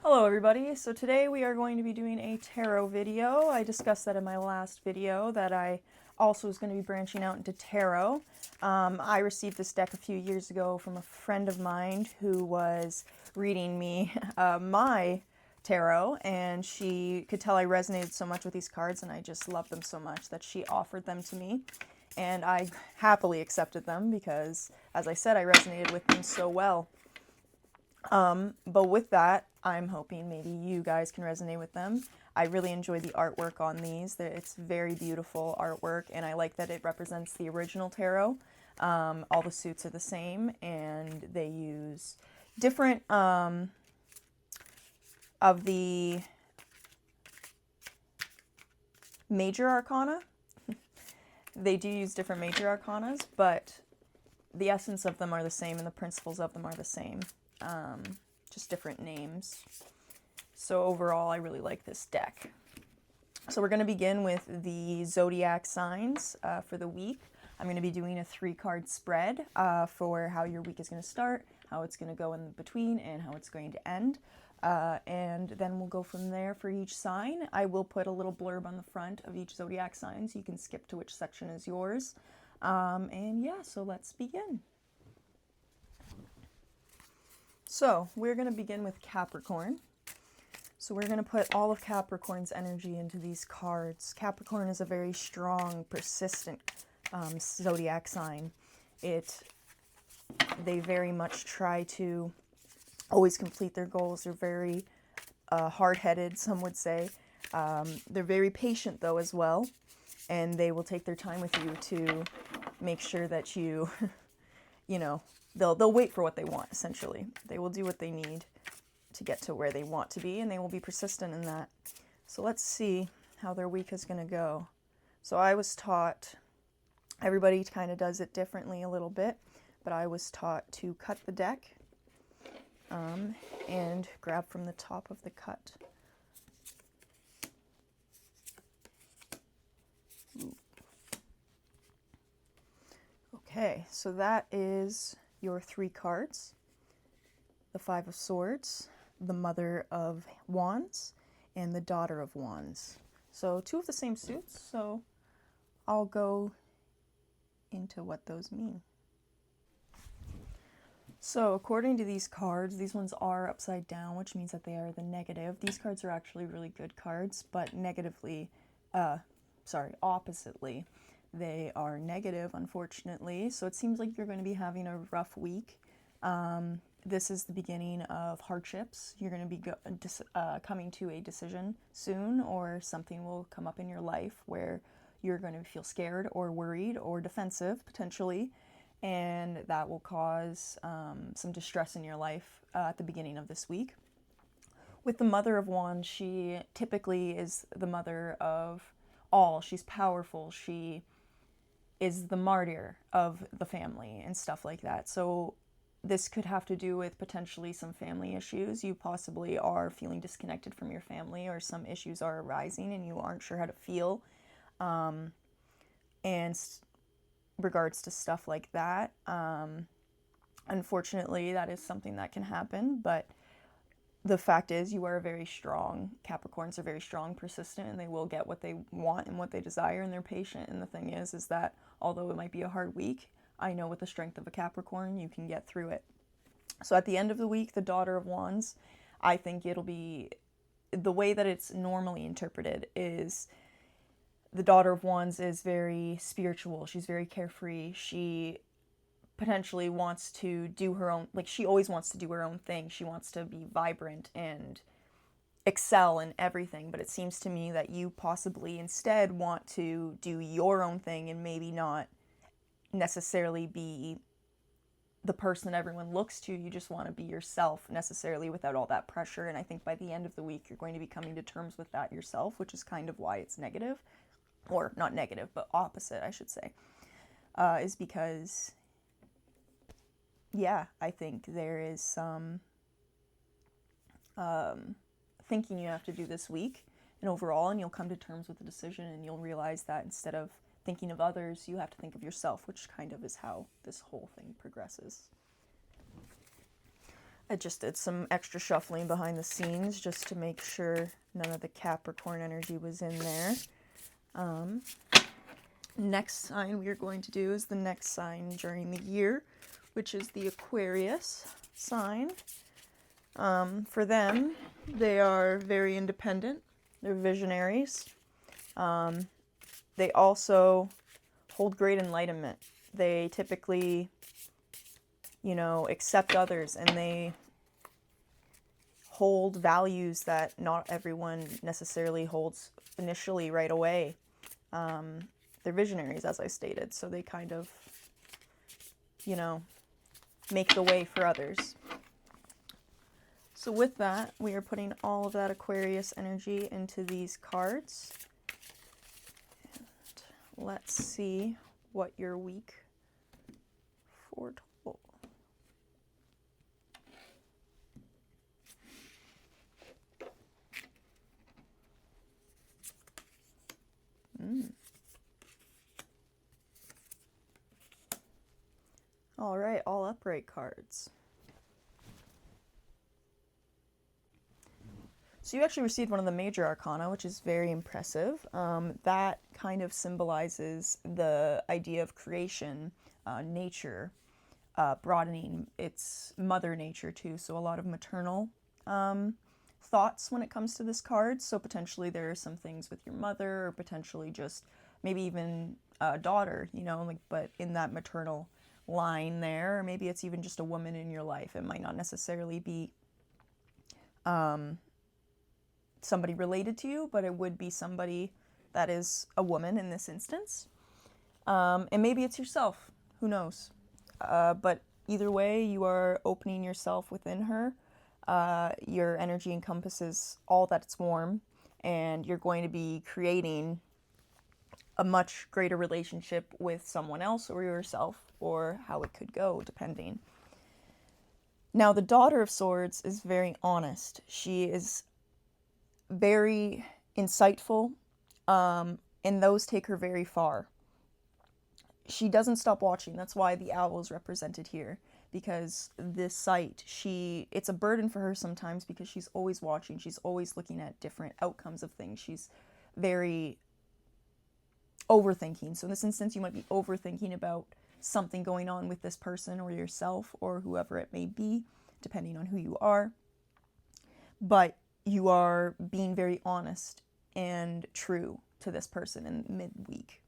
Hello everybody, so today we are going to be doing a tarot video. I discussed that in my last video that I also was going to be branching out into tarot. I received this deck a few years ago from a friend of mine who was reading me my tarot, and she could tell I resonated so much with these cards and I just loved them so much that she offered them to me. And I happily accepted them because, as I said, I resonated with them so well. But with that, I'm hoping maybe you guys can resonate with them. I really enjoy the artwork on these. It's very beautiful artwork, and I like that it represents the original tarot. All the suits are the same, and they use different of the major arcana. They do use different major arcanas, but the essence of them are the same, and the principles of them are the same. Just different names. So overall, I really like this deck. So we're going to begin with the Zodiac signs for the week. I'm going to be doing a 3-card spread for how your week is going to start, how it's going to go in between, and how it's going to end. And then we'll go from there for each sign. I will put a little blurb on the front of each Zodiac sign so you can skip to which section is yours. And yeah, so let's begin. So we're going to begin with Capricorn. So we're going to put all of Capricorn's energy into these cards. Capricorn is a very strong, persistent zodiac sign. They very much try to always complete their goals. They're very hard-headed, some would say. They're very patient, though, as well. And they will take their time with you to make sure that you, you know, they'll wait for what they want, essentially. They will do what they need to get to where they want to be, and they will be persistent in that. So let's see how their week is going to go. So I was taught, everybody kind of does it differently a little bit, but I was taught to cut the deck and grab from the top of the cut. Okay, so that is your 3 cards. The 5 of Swords, the Mother of Wands, and the Daughter of Wands. So 2 of the same suits, so I'll go into what those mean. So according to these cards, these ones are upside down, which means that they are the negative. These cards are actually really good cards, but oppositely, they are negative, unfortunately. So it seems like you're going to be having a rough week. This is the beginning of hardships. You're going to be coming to a decision soon, or something will come up in your life where you're going to feel scared or worried or defensive, potentially, and that will cause some distress in your life at the beginning of this week. With the Mother of Wands, she typically is the mother of all. She's powerful. She is the martyr of the family and stuff like that. So this could have to do with potentially some family issues. You possibly are feeling disconnected from your family, or some issues are arising and you aren't sure how to feel. And regards to stuff like that, unfortunately, that is something that can happen. But the fact is, you are very strong. Capricorns are very strong, persistent, and they will get what they want and what they desire, and they're patient. And the thing is that although it might be a hard week, I know with the strength of a Capricorn, you can get through it. So at the end of the week, the Daughter of Wands, I think it'll be, the way that it's normally interpreted is the Daughter of Wands is very spiritual. She's very carefree. She potentially wants to do her own, like she always wants to do her own thing. She wants to be vibrant and excel in everything. But it seems to me that you possibly instead want to do your own thing and maybe not necessarily be the person that everyone looks to. You just want to be yourself, necessarily without all that pressure. And I think by the end of the week, you're going to be coming to terms with that yourself, which is kind of why it's negative, or not negative, but opposite, I should say, is because, yeah, I think there is some thinking you have to do this week and overall, and you'll come to terms with the decision, and you'll realize that instead of thinking of others, you have to think of yourself, which kind of is how this whole thing progresses. I just did some extra shuffling behind the scenes just to make sure none of the Capricorn energy was in there. Next sign we are going to do is the next sign during the year, which is the Aquarius sign. For them, they are very independent. They're visionaries. They also hold great enlightenment. They typically, accept others, and they hold values that not everyone necessarily holds initially right away. They're visionaries, as I stated, so they kind of, make the way for others. So with that, we are putting all of that Aquarius energy into these cards. And let's see what your week foretold. All right, all upright cards. So you actually received one of the major arcana, which is very impressive. That kind of symbolizes the idea of creation, nature, broadening its mother nature too. So a lot of maternal thoughts when it comes to this card. So potentially there are some things with your mother, or potentially just maybe even a daughter, but in that maternal line there, or maybe it's even just a woman in your life. It might not necessarily be somebody related to you, but it would be somebody that is a woman in this instance. And maybe it's yourself, who knows? But either way, you are opening yourself within her. Your energy encompasses all that's warm, and you're going to be creating a much greater relationship with someone else or yourself, or how it could go, depending. Now, the Daughter of Swords is very honest. She is very insightful, and those take her very far. She doesn't stop watching. That's why the owl is represented here, because this sight, it's a burden for her sometimes, because she's always watching. She's always looking at different outcomes of things. She's very overthinking. So in this instance, you might be overthinking about something going on with this person or yourself or whoever it may be, depending on who you are. But you are being very honest and true to this person in midweek.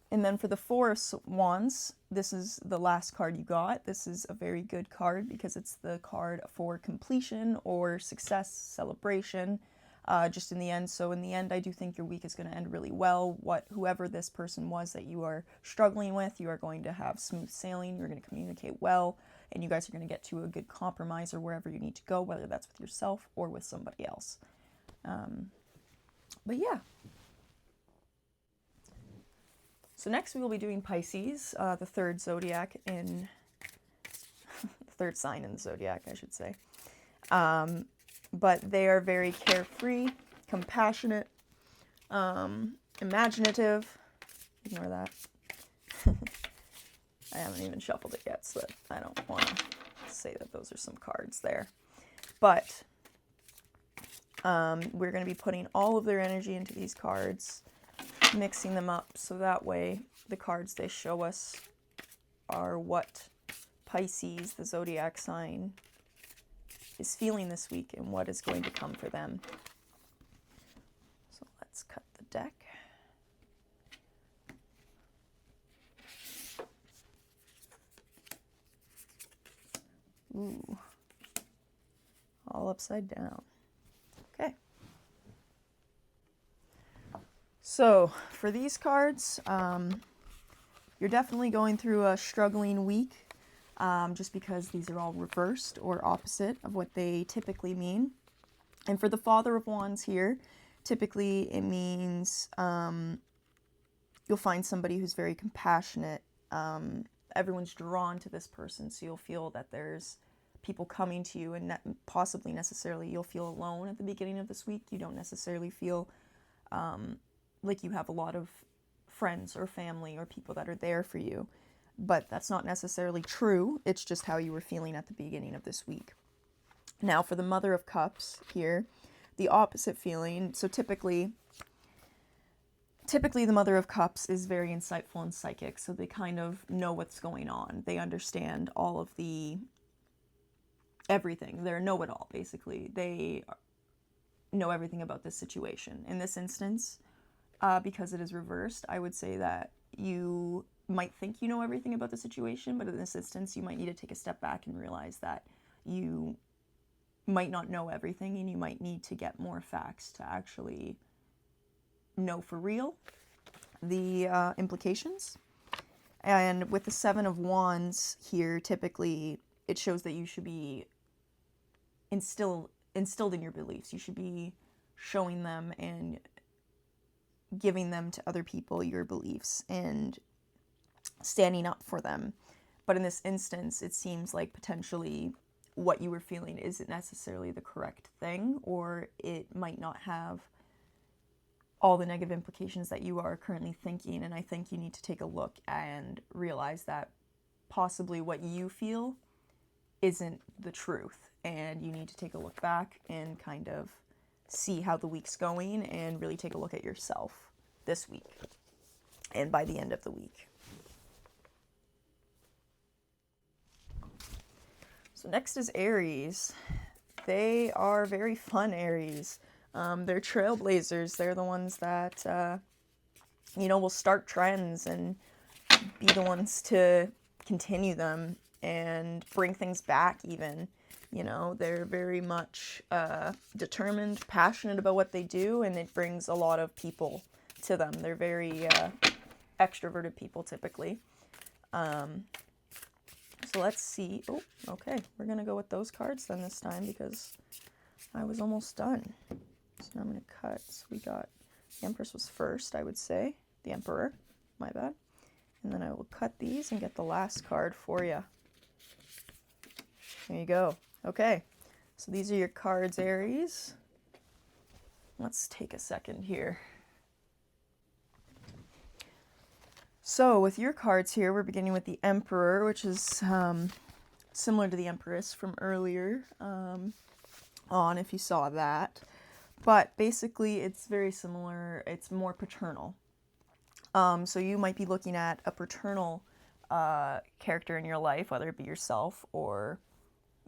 And then for the Four of Wands, this is the last card you got. This is a very good card because it's the card for completion or success, celebration, just in the end. So in the end, I do think your week is going to end really well. Whoever this person was that you are struggling with, you are going to have smooth sailing. You're going to communicate well, and you guys are going to get to a good compromise or wherever you need to go, whether that's with yourself or with somebody else. But yeah. So next we will be doing Pisces, the third zodiac the third sign in the zodiac, I should say. But they are very carefree, compassionate, imaginative. Ignore that. I haven't even shuffled it yet, so I don't want to say that those are some cards there. But we're going to be putting all of their energy into these cards, mixing them up, so that way the cards they show us are what Pisces, the zodiac sign, is feeling this week and what is going to come for them. So let's cut the deck. Ooh, all upside down. Okay. So for these cards, you're definitely going through a struggling week, just because these are all reversed or opposite of what they typically mean. And for the Father of Wands here, typically it means you'll find somebody who's very compassionate. Everyone's drawn to this person, so you'll feel that there's people coming to you, and possibly necessarily you'll feel alone at the beginning of this week. You don't necessarily feel like you have a lot of friends or family or people that are there for you. but that's not necessarily true. It's just how you were feeling at the beginning of this week. Now, for the Mother of Cups here, the opposite feeling. So typically the Mother of Cups is very insightful and psychic, so they kind of know what's going on. They understand all of the everything. They're know-it-all, basically. They know everything about this situation. In this instance, because it is reversed, I would say that you might think you know everything about the situation, but in this instance, you might need to take a step back and realize that you might not know everything, and you might need to get more facts to actually know for real the implications. And with the Seven of Wands here, typically it shows that you should be instilled in your beliefs. You should be showing them and giving them to other people, your beliefs, and standing up for them. But in this instance, it seems like potentially what you were feeling isn't necessarily the correct thing, or it might not have all the negative implications that you are currently thinking. And I think you need to take a look and realize that possibly what you feel isn't the truth, and you need to take a look back and kind of see how the week's going and really take a look at yourself this week and by the end of the week. So next is Aries. They are very fun, Aries. They're trailblazers. They're the ones that, will start trends and be the ones to continue them and bring things back even. They're very much determined, passionate about what they do, and it brings a lot of people to them. They're very extroverted people typically. So let's see. Oh, okay. We're going to go with those cards then this time because I was almost done. So now I'm going to cut. So we got, the Empress was first, I would say. The Emperor, my bad. And then I will cut these and get the last card for you. There you go. Okay. So these are your cards, Aries. Let's take a second here. So with your cards here, we're beginning with the Emperor, which is similar to the Empress from earlier on, if you saw that. But basically, it's very similar. It's more paternal. So you might be looking at a paternal character in your life, whether it be yourself or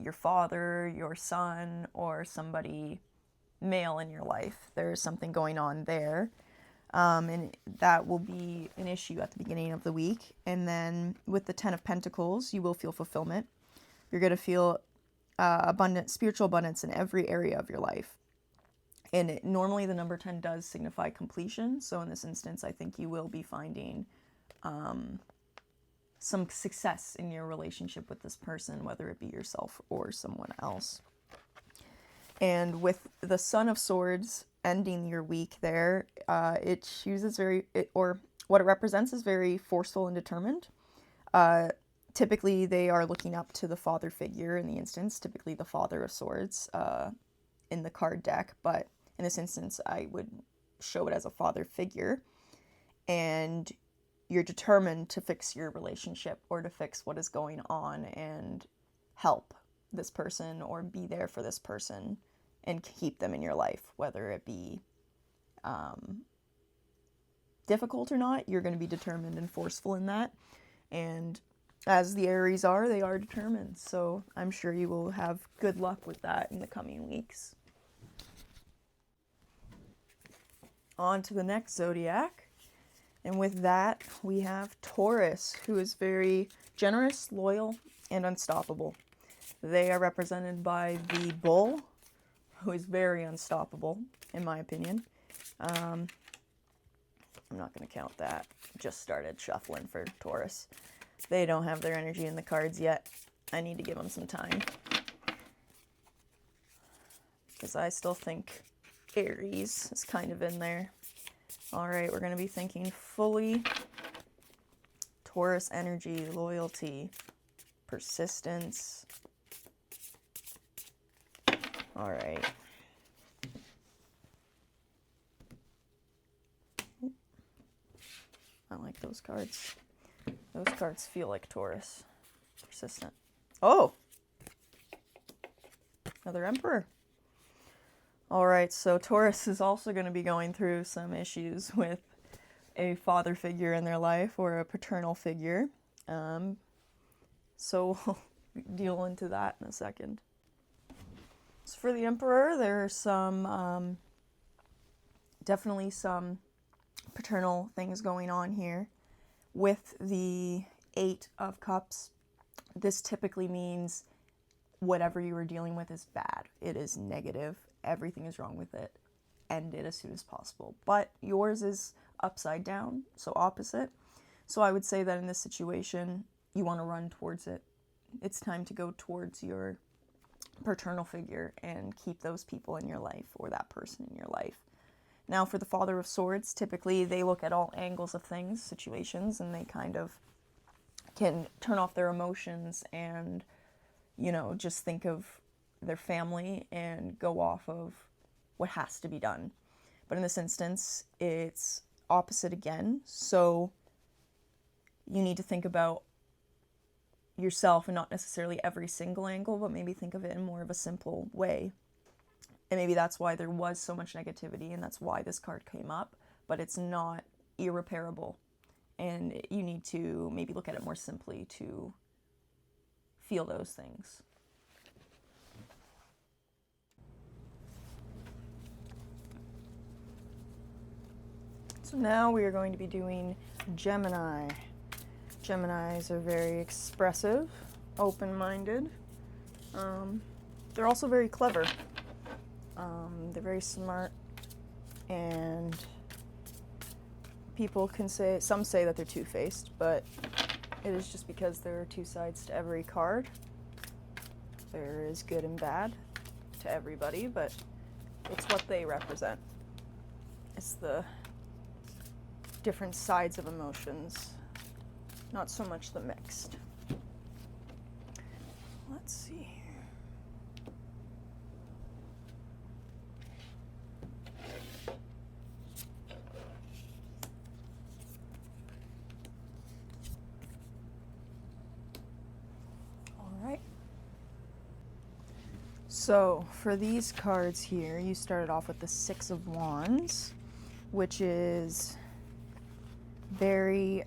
your father, your son, or somebody male in your life. There's something going on there. And that will be an issue at the beginning of the week. And then with the Ten of Pentacles, you will feel fulfillment. You're going to feel spiritual abundance in every area of your life. And normally the number 10 does signify completion. So in this instance, I think you will be finding some success in your relationship with this person, whether it be yourself or someone else. And with the Son of Swords ending your week there, it chooses what it represents is very forceful and determined. Typically, they are looking up to the father figure in the instance, typically the Father of Swords in the card deck. But in this instance, I would show it as a father figure. And you're determined to fix your relationship or to fix what is going on and help this person or be there for this person and keep them in your life, whether it be difficult or not. You're going to be determined and forceful in that. And as the Aries are, they are determined. So I'm sure you will have good luck with that in the coming weeks. On to the next zodiac. And with that, we have Taurus, who is very generous, loyal, and unstoppable. They are represented by the Bull, who is very unstoppable, in my opinion. I'm not going to count that. Just started shuffling for Taurus. They don't have their energy in the cards yet. I need to give them some time. Because I still think Aries is kind of in there. Alright, we're going to be thinking fully Taurus energy, loyalty, persistence. Alright. I like those cards. Those cards feel like Taurus. Persistent. Oh! Another Emperor. All right, so Taurus is also going to be going through some issues with a father figure in their life or a paternal figure. So we'll deal into that in a second. So for the Emperor, there are some, definitely some paternal things going on here. With the 8 of Cups, this typically means whatever you are dealing with is bad. It is negative. Everything is wrong with it. End it as soon as possible. But yours is upside down, so opposite. So I would say that in this situation, you want to run towards it. It's time to go towards your paternal figure and keep those people in your life or that person in your life. Now for the Father of Swords, typically they look at all angles of things, situations, and they kind of can turn off their emotions and, you know, just think of their family and go off of what has to be done. But in this instance, it's opposite again. So you need to think about yourself and not necessarily every single angle, but maybe think of it in more of a simple way. And maybe that's why there was so much negativity, and that's why this card came up, but it's not irreparable. And you need to maybe look at it more simply to feel those things. So now we are going to be doing Gemini. Geminis are very expressive, open-minded. They're also very clever. They're very smart, and people can say, some say that they're two-faced, but it is just because there are two sides to every card. There is good and bad to everybody, but it's what they represent. It's the different sides of emotions, not so much the mixed. Let's see here. All right. So for these cards here, you started off with the 6 of Wands, which is very,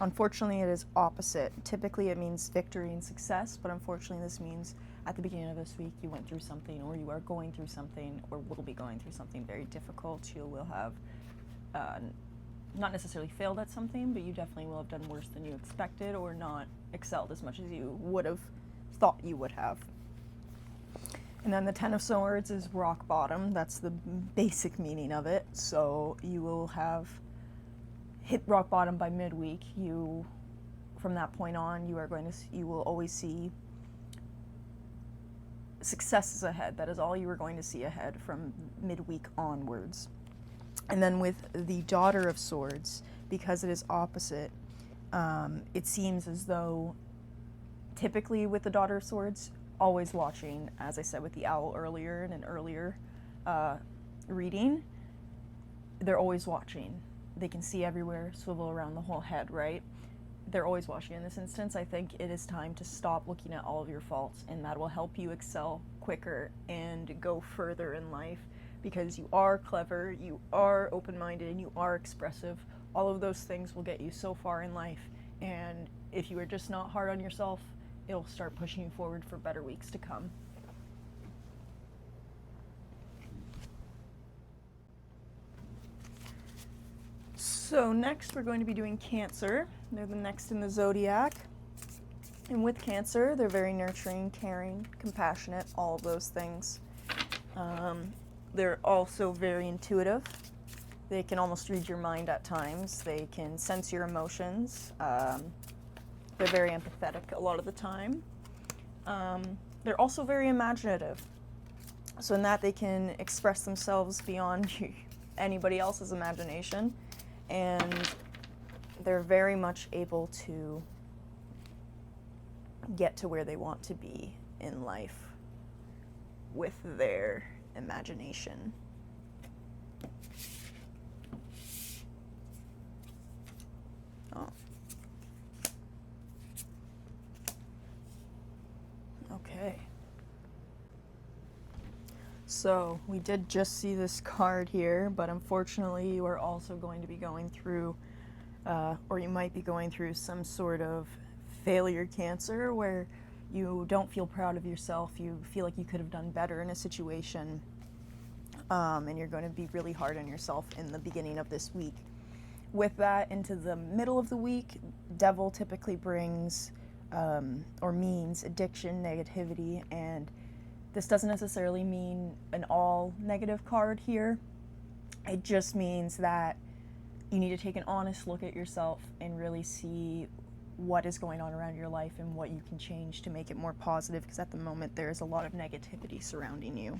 unfortunately it is opposite. Typically it means victory and success, but unfortunately this means at the beginning of this week you went through something, or you are going through something, or will be going through something very difficult. You will have not necessarily failed at something, but you definitely will have done worse than you expected, or not excelled as much as you would have thought you would have. And then the 10 of Swords is rock bottom. That's the basic meaning of it. So you will have hit rock bottom by midweek. You, from that point on, you will always see successes ahead. That is all you are going to see ahead from midweek onwards. And then with the Daughter of Swords, because it is opposite, it seems as though typically with the Daughter of Swords, always watching, as I said with the owl earlier in an earlier reading, they're always watching. They can see everywhere, swivel around the whole head, right? They're always watching. In this instance, I think it is time to stop looking at all of your faults, and that will help you excel quicker and go further in life, because you are clever, you are open-minded, and you are expressive. All of those things will get you so far in life, and if you are just not hard on yourself, it'll start pushing you forward for better weeks to come. So next we're going to be doing Cancer. They're the next in the Zodiac. And with Cancer, they're very nurturing, caring, compassionate, all of those things. They're also very intuitive. They can almost read your mind at times. They can sense your emotions. They're very empathetic a lot of the time. They're also very imaginative. So in that they can express themselves beyond anybody else's imagination. And they're very much able to get to where they want to be in life with their imagination. Oh. So, we did just see this card here, but unfortunately you are also going to be going through, or you might be going through some sort of failure cancer where you don't feel proud of yourself, you feel like you could have done better in a situation, and you're going to be really hard on yourself in the beginning of this week. With that, into the middle of the week, devil typically brings or means addiction, negativity, and this doesn't necessarily mean an all negative card here. It just means that you need to take an honest look at yourself and really see what is going on around your life and what you can change to make it more positive, because at the moment there is a lot of negativity surrounding you.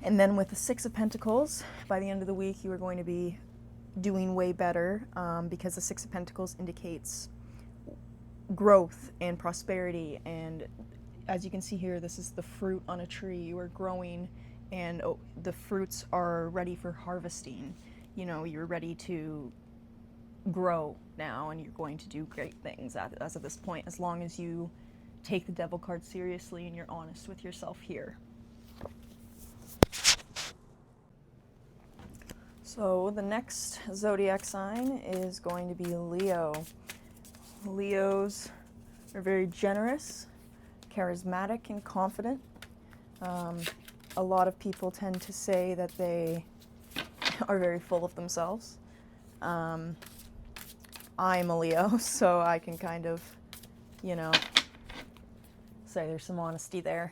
And then with the Six of Pentacles, by the end of the week you are going to be doing way better, because the Six of Pentacles indicates growth and prosperity, and as you can see here, this is the fruit on a tree. You are growing, and the fruits are ready for harvesting. You know, you're ready to grow now, and you're going to do great things as of this point, as long as you take the devil card seriously and you're honest with yourself here. So the next zodiac sign is going to be Leo. Leos are very generous, charismatic, and confident. A lot of people tend to say that they are very full of themselves. I'm a Leo, so I can kind of, you know, say there's some honesty there.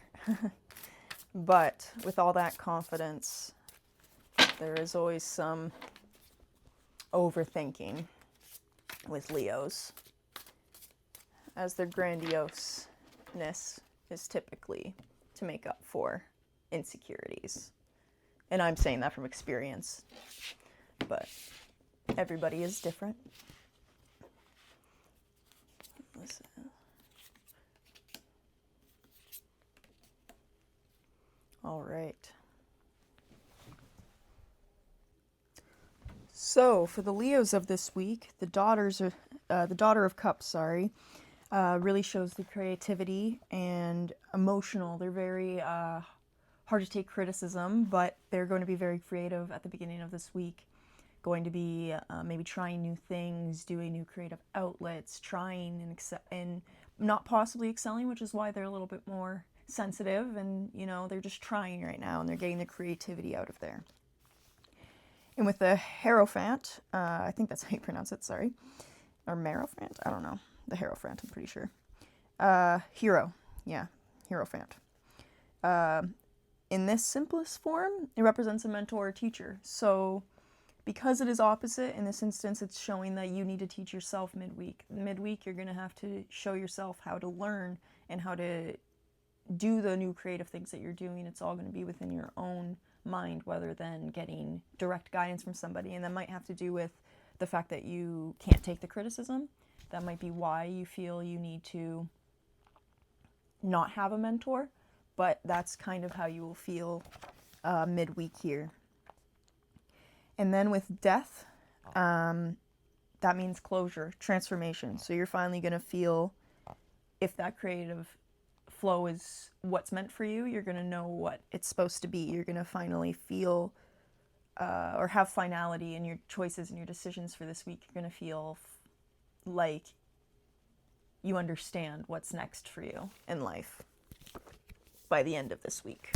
But with all that confidence, there is always some overthinking with Leos, as their grandioseness is typically to make up for insecurities. And I'm saying that from experience, but everybody is different. Listen. All right. So for the Leos of this week, the Daughter of Cups, really shows the creativity and emotional. They're very hard to take criticism, but they're going to be very creative at the beginning of this week. Going to be maybe trying new things, doing new creative outlets, trying and not possibly excelling, which is why they're a little bit more sensitive, and you know, they're just trying right now and they're getting the creativity out of there. And with the Hierophant, I think that's how you pronounce it, sorry. Or Merophant? I don't know. The Hierophant, I'm pretty sure. Hero. Yeah, Hierophant. In this simplest form, it represents a mentor or teacher. So because it is opposite, in this instance, it's showing that you need to teach yourself midweek. Midweek, you're going to have to show yourself how to learn and how to do the new creative things that you're doing. It's all going to be within your own mind, rather than getting direct guidance from somebody. And that might have to do with the fact that you can't take the criticism. That might be why you feel you need to not have a mentor, but that's kind of how you will feel midweek here. And then with Death, that means closure, transformation. So you're finally going to feel if that creative flow is what's meant for you. You're going to know what it's supposed to be. You're going to finally feel or have finality in your choices and your decisions for this week. You're going to feel like you understand what's next for you in life by the end of this week.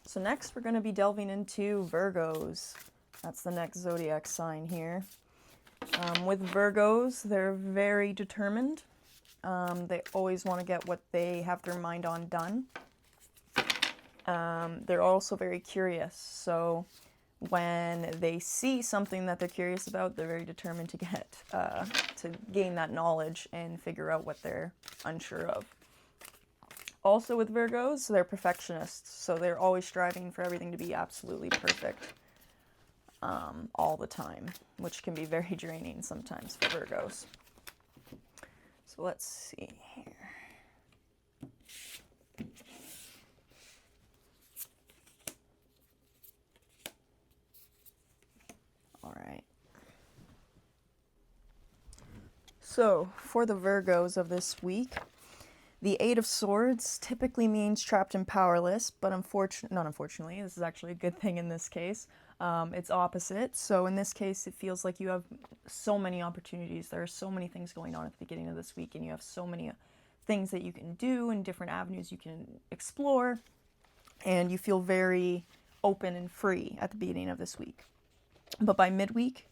So next we're going to be delving into Virgos. That's the next zodiac sign here. With Virgos, they're very determined. They always want to get what they have their mind on done. They're also very curious. So when they see something that they're curious about, they're very determined to gain that knowledge and figure out what they're unsure of. Also with Virgos, they're perfectionists. So they're always striving for everything to be absolutely perfect. All the time, which can be very draining sometimes for Virgos. So let's see here. All right. So for the Virgos of this week, The Eight of Swords typically means trapped and powerless, but not unfortunately, this is actually a good thing in this case. It's opposite. So in this case, it feels like you have so many opportunities. There are so many things going on at the beginning of this week, and you have so many things that you can do and different avenues you can explore, and you feel very open and free at the beginning of this week. But by midweek,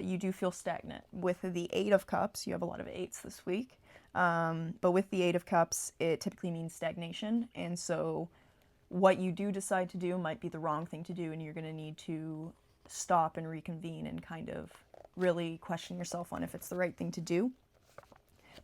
you do feel stagnant. With the Eight of Cups, you have a lot of eights this week. But with the Eight of Cups, it typically means stagnation, and so what you do decide to do might be the wrong thing to do, and you're going to need to stop and reconvene and kind of really question yourself on if it's the right thing to do.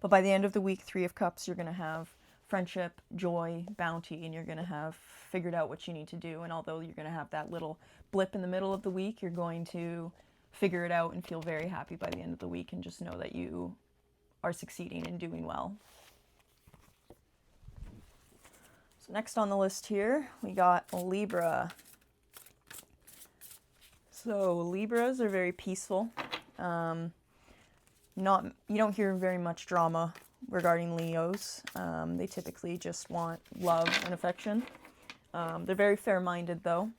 But by the end of the week, Three of Cups, you're going to have friendship, joy, bounty, and you're going to have figured out what you need to do. And although you're going to have that little blip in the middle of the week, you're going to figure it out and feel very happy by the end of the week, and just know that you are succeeding and doing well. So next on the list here, we got Libra. So Libras are very peaceful. You don't hear very much drama regarding Leos. They typically just want love and affection. They're very fair-minded though,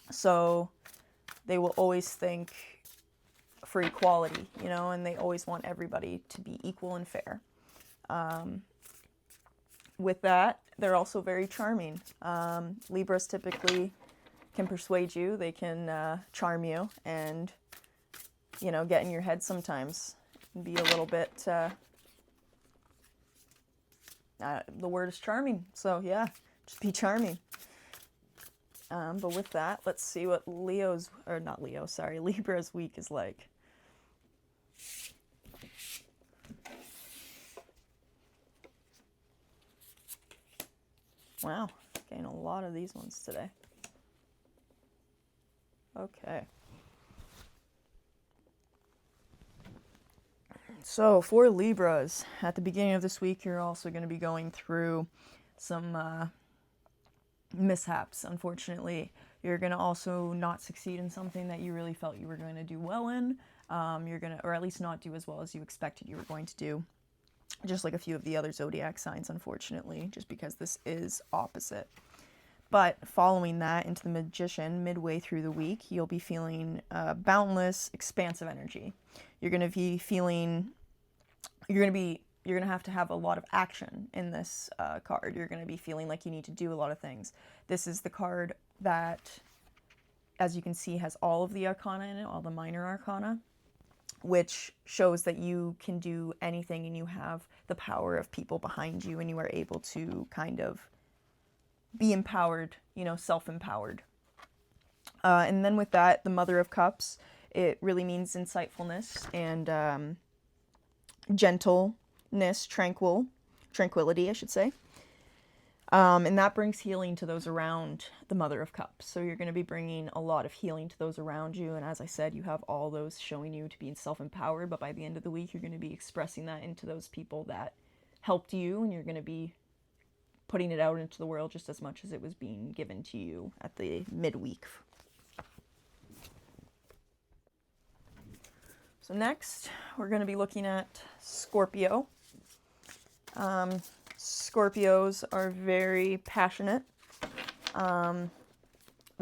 so they will always think for equality, and they always want everybody to be equal and fair. With that, they're also very charming. Libras typically can persuade you, they can charm you, and get in your head sometimes. Be a little bit, the word is charming, so yeah, just be charming. But with that, let's see what Libra's week is like. Wow, getting a lot of these ones today. Okay. So for Libras, at the beginning of this week, you're also going to be going through some mishaps, unfortunately. You're going to also not succeed in something that you really felt you were going to do well in. You're going to, or at least not do as well as you expected you were going to do. Just like a few of the other zodiac signs, unfortunately, just because this is opposite. But following that into the Magician, midway through the week, you'll be feeling boundless, expansive energy. You're going to be feeling, you're going to have a lot of action in this card. You're going to be feeling like you need to do a lot of things. This is the card that, as you can see, has all of the arcana in it, all the minor arcana, which shows that you can do anything and you have the power of people behind you, and you are able to kind of be empowered, self-empowered. And then with that, the Mother of Cups, it really means insightfulness and gentleness, tranquility, I should say. And that brings healing to those around the Mother of Cups. So you're going to be bringing a lot of healing to those around you. And as I said, you have all those showing you to be self-empowered. But by the end of the week, you're going to be expressing that into those people that helped you. And you're going to be putting it out into the world just as much as it was being given to you at the midweek. So next, we're going to be looking at Scorpio. Scorpios are very passionate. The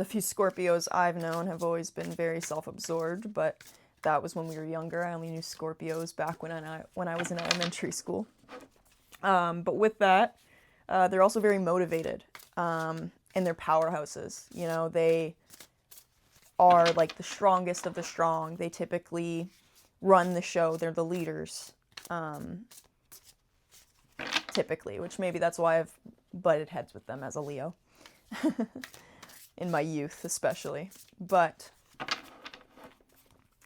few Scorpios I've known have always been very self-absorbed, but that was when we were younger. I only knew Scorpios back when I was in elementary school. But with that, they're also very motivated, and they're powerhouses. They are like the strongest of the strong. They typically run the show. They're the leaders. Typically, which maybe that's why I've butted heads with them as a Leo in my youth especially. But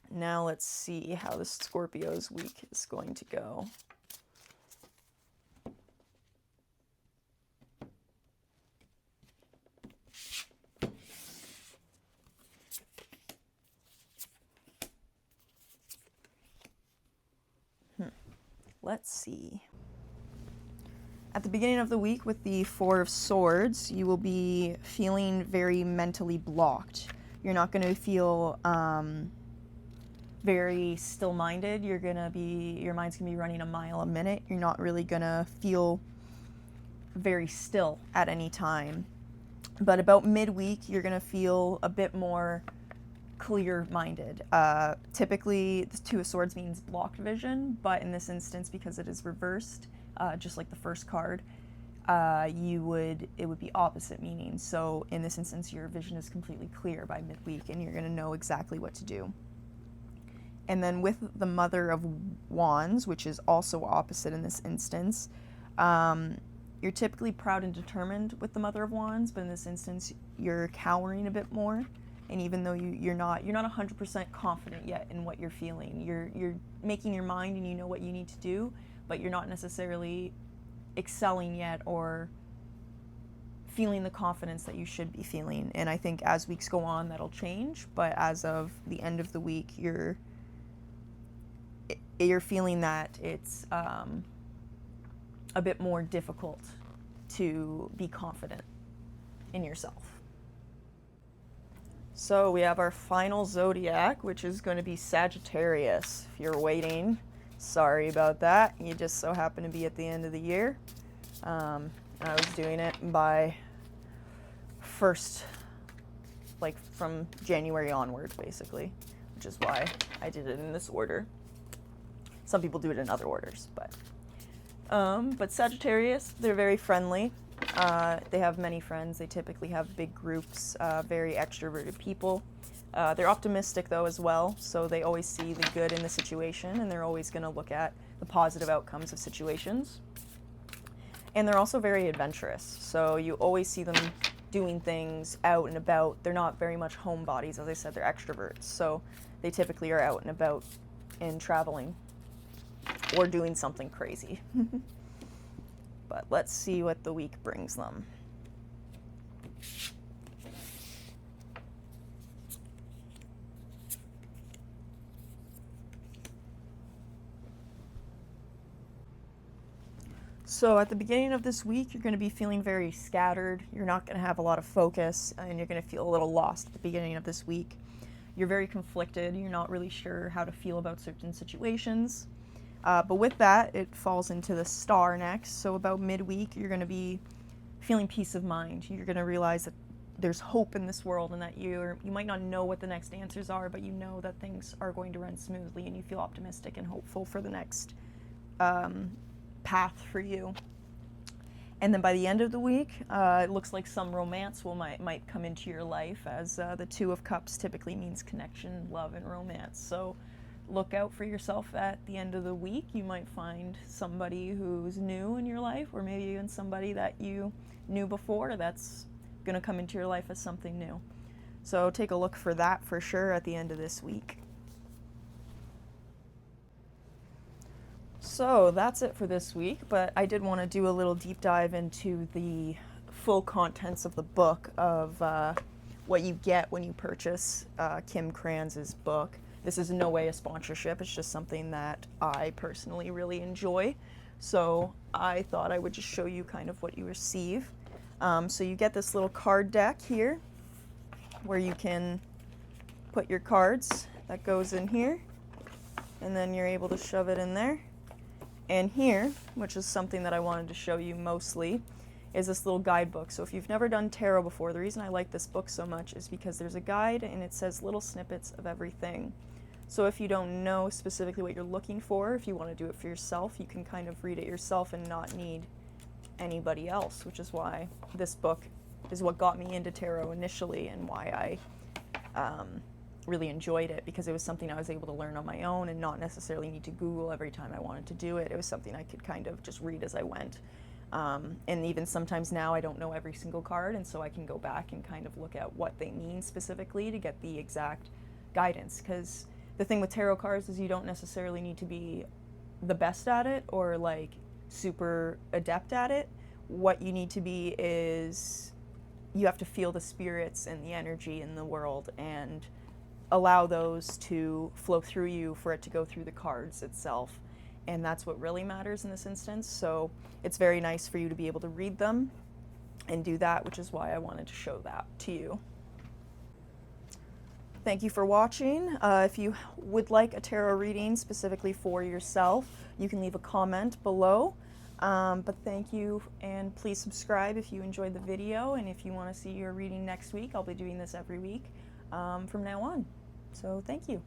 now let's see how the Scorpio's week is going to go. Let's see. At the beginning of the week with the Four of Swords, you will be feeling very mentally blocked. You're not going to feel very still-minded. Your mind's going to be running a mile a minute. You're not really going to feel very still at any time. But about midweek, you're going to feel a bit more clear-minded. Typically, the Two of Swords means blocked vision, but in this instance, because it is reversed, just like the first card, it would be opposite meaning. So in this instance, your vision is completely clear by midweek, and you're going to know exactly what to do. And then with the Mother of Wands, which is also opposite in this instance, you're typically proud and determined with the Mother of Wands, but in this instance, you're cowering a bit more. And even though you're not 100% confident yet in what you're feeling, you're making your mind and you know what you need to do, but you're not necessarily excelling yet or feeling the confidence that you should be feeling. And I think as weeks go on, that'll change. But as of the end of the week, you're feeling that it's a bit more difficult to be confident in yourself. So we have our final zodiac, which is going to be Sagittarius. If you're waiting, sorry about that. You just so happen to be at the end of the year. I was doing it by first, like from January onward, basically, which is why I did it in this order. Some people do it in other orders, but Sagittarius, they're very friendly. They have many friends. They typically have big groups, very extroverted people. They're optimistic, though, as well, so they always see the good in the situation, and they're always going to look at the positive outcomes of situations. And they're also very adventurous, so you always see them doing things out and about. They're not very much homebodies. As I said, they're extroverts, so they typically are out and about and traveling or doing something crazy. But let's see what the week brings them. So at the beginning of this week, you're going to be feeling very scattered. You're not going to have a lot of focus, and you're going to feel a little lost at the beginning of this week. You're very conflicted. You're not really sure how to feel about certain situations. But with that, it falls into the Star next. So about midweek, you're going to be feeling peace of mind. You're going to realize that there's hope in this world, and that you might not know what the next answers are, but you know that things are going to run smoothly, and you feel optimistic and hopeful for the next path for you. And then by the end of the week, it looks like some romance might come into your life, as the Two of Cups typically means connection, love, and romance. So look out for yourself at the end of the week. You might find somebody who's new in your life, or maybe even somebody that you knew before that's going to come into your life as something new. So take a look for that for sure at the end of this week. So that's it for this week, but I did want to do a little deep dive into the full contents of the book of what you get when you purchase Kim Kranz's book. This is in no way a sponsorship, it's just something that I personally really enjoy. So I thought I would just show you kind of what you receive. So you get this little card deck here, where you can put your cards. That goes in here, and then you're able to shove it in there. And here, which is something that I wanted to show you mostly, is this little guidebook. So if you've never done tarot before, the reason I like this book so much is because there's a guide and it says little snippets of everything. So if you don't know specifically what you're looking for, if you want to do it for yourself, you can kind of read it yourself and not need anybody else, which is why this book is what got me into tarot initially, and why I really enjoyed it, because it was something I was able to learn on my own and not necessarily need to Google every time I wanted to do it. It was something I could kind of just read as I went. And even sometimes now I don't know every single card, and so I can go back and kind of look at what they mean specifically to get the exact guidance. Because the thing with tarot cards is you don't necessarily need to be the best at it or like super adept at it. What you need to be is you have to feel the spirits and the energy in the world and allow those to flow through you for it to go through the cards itself. And that's what really matters in this instance. So it's very nice for you to be able to read them and do that, which is why I wanted to show that to you. Thank you for watching. If you would like a tarot reading specifically for yourself, you can leave a comment below. But thank you, and please subscribe if you enjoyed the video, and if you want to see your reading next week, I'll be doing this every week from now on. So thank you.